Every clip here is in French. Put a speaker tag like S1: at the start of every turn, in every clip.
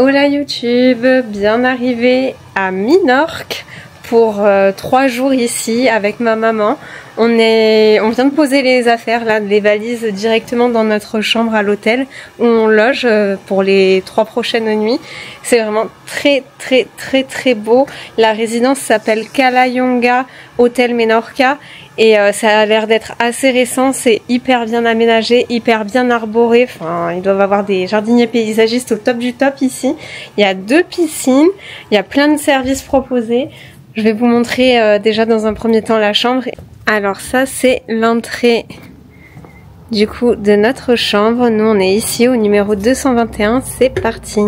S1: Hola YouTube, bien arrivé à Minorque pour 3 jours ici avec ma maman. On vient de poser les affaires, là, les valises directement dans notre chambre à l'hôtel où on loge pour les 3 prochaines nuits. C'est vraiment très beau. La résidence s'appelle Calahonga Hotel Menorca et ça a l'air d'être assez récent. C'est hyper bien aménagé, hyper bien arboré. Enfin, ils doivent avoir des jardiniers paysagistes au top du top ici. Il y a 2 piscines, il y a plein de services proposés. Je vais vous montrer déjà dans un premier temps la chambre. Alors ça c'est l'entrée du coup de notre chambre. Nous on est ici au numéro 221, c'est parti.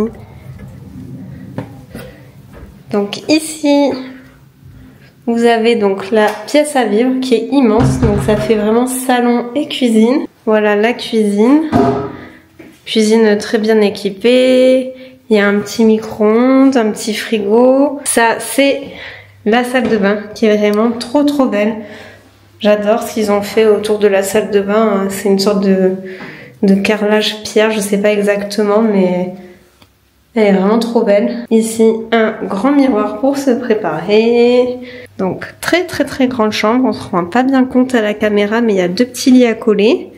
S1: Donc ici vous avez donc la pièce à vivre qui est immense. Donc ça fait vraiment salon et cuisine. Voilà la cuisine. Cuisine très bien équipée. Il y a un petit micro-ondes, un petit frigo. Ça c'est la salle de bain qui est vraiment trop belle. J'adore ce qu'ils ont fait autour de la salle de bain. C'est une sorte de carrelage pierre, je sais pas exactement, mais elle est vraiment trop belle. Ici, un grand miroir pour se préparer. Donc, très grande chambre. On se rend pas bien compte à la caméra, mais il y a 2 petits lits à coller.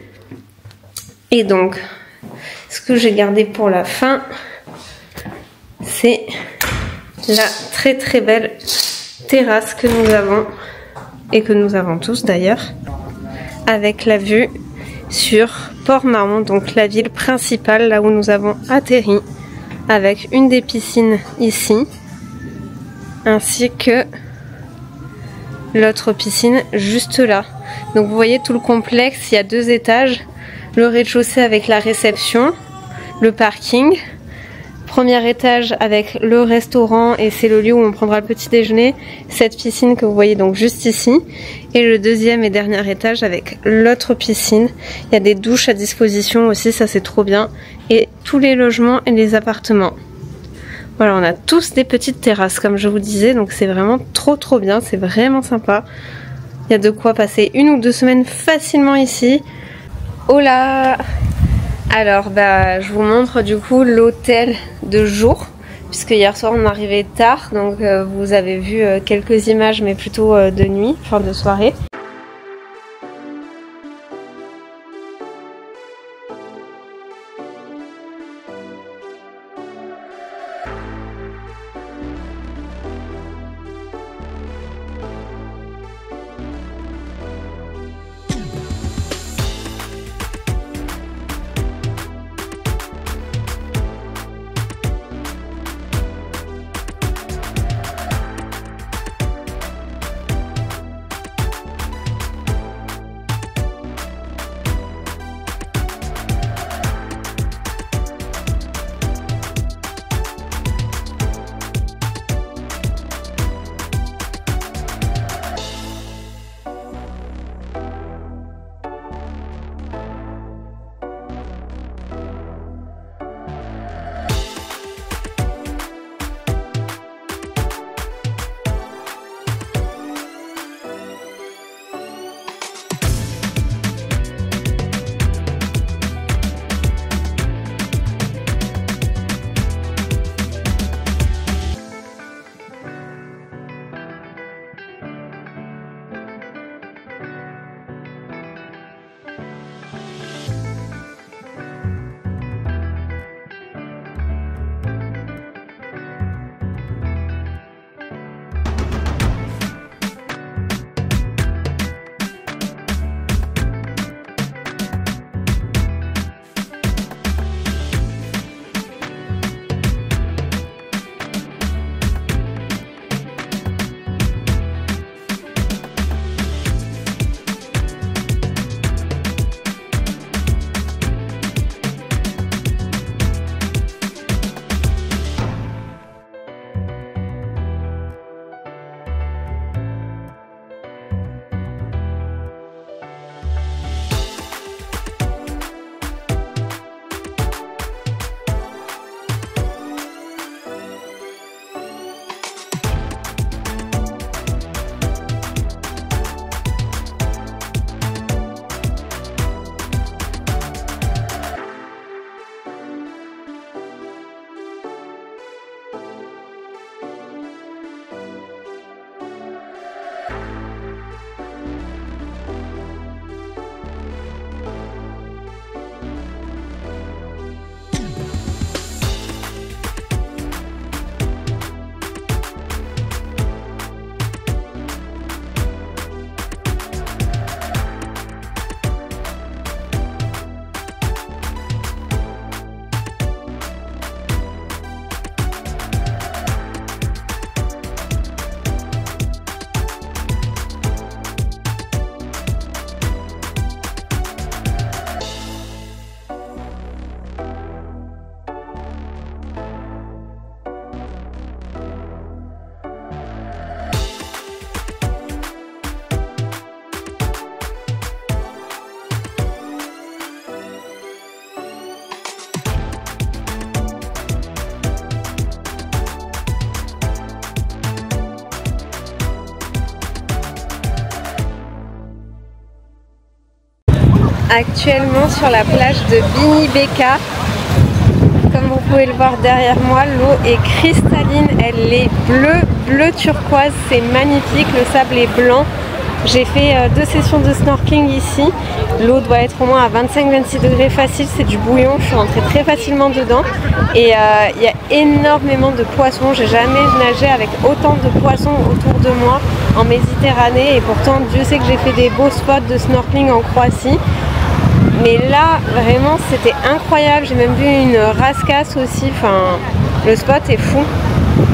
S1: Et donc, ce que j'ai gardé pour la fin, c'est la très belle terrasse que nous avons. Et que nous avons tous d'ailleurs, avec la vue sur Port-Mahon, donc la ville principale, là où nous avons atterri, avec une des piscines ici, ainsi que l'autre piscine juste là. Donc vous voyez tout le complexe, il y a 2 étages, le rez-de-chaussée avec la réception, le parking, premier étage avec le restaurant et c'est le lieu où on prendra le petit déjeuner, cette piscine que vous voyez donc juste ici, et le deuxième et dernier étage avec l'autre piscine. Il y a des douches à disposition aussi, ça c'est trop bien, et tous les logements et les appartements. Voilà, on a tous des petites terrasses comme je vous disais, donc c'est vraiment trop bien, c'est vraiment sympa. Il y a de quoi passer 1 ou 2 semaines facilement ici. Hola! Alors je vous montre du coup l'hôtel de jour, puisque hier soir on est arrivé tard, donc vous avez vu quelques images mais plutôt de nuit, enfin de soirée. actuellement sur la plage de Bini Beka. Comme vous pouvez le voir derrière moi, l'eau est cristalline, elle est bleu turquoise, c'est magnifique, le sable est blanc. J'ai fait 2 sessions de snorkeling ici, l'eau doit être au moins à 25-26 degrés facile, c'est du bouillon, je suis rentrée très facilement dedans et il y a énormément de poissons, j'ai jamais nagé avec autant de poissons autour de moi en Méditerranée et pourtant Dieu sait que j'ai fait des beaux spots de snorkeling en Croatie. Mais là, vraiment, c'était incroyable. J'ai même vu une rascasse aussi. Enfin, le spot est fou.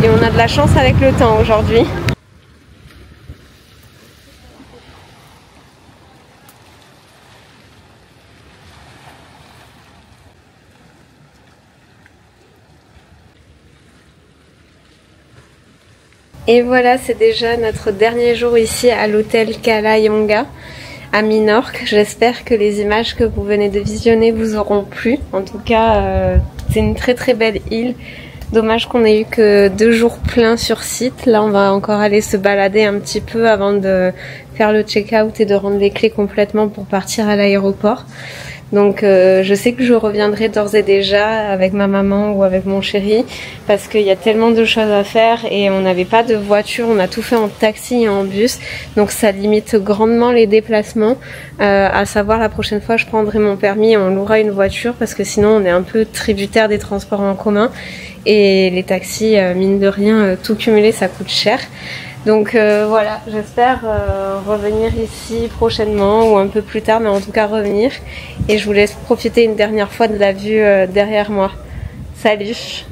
S1: Et on a de la chance avec le temps aujourd'hui. Et voilà, c'est déjà notre dernier jour ici à l'hôtel Cala Lionga à Minorque. J'espère que les images que vous venez de visionner vous auront plu. En tout cas, c'est une très belle île. Dommage qu'on ait eu que 2 jours pleins sur site. Là, on va encore aller se balader un petit peu avant de faire le check-out et de rendre les clés complètement pour partir à l'aéroport. Donc je sais que je reviendrai d'ores et déjà avec ma maman ou avec mon chéri parce qu'il y a tellement de choses à faire et on n'avait pas de voiture, on a tout fait en taxi et en bus, donc ça limite grandement les déplacements. À savoir, la prochaine fois je prendrai mon permis et on louera une voiture parce que sinon on est un peu tributaire des transports en commun et les taxis, mine de rien, tout cumulé ça coûte cher. Donc voilà, j'espère revenir ici prochainement ou un peu plus tard, mais en tout cas revenir. Et je vous laisse profiter une dernière fois de la vue derrière moi. Salut!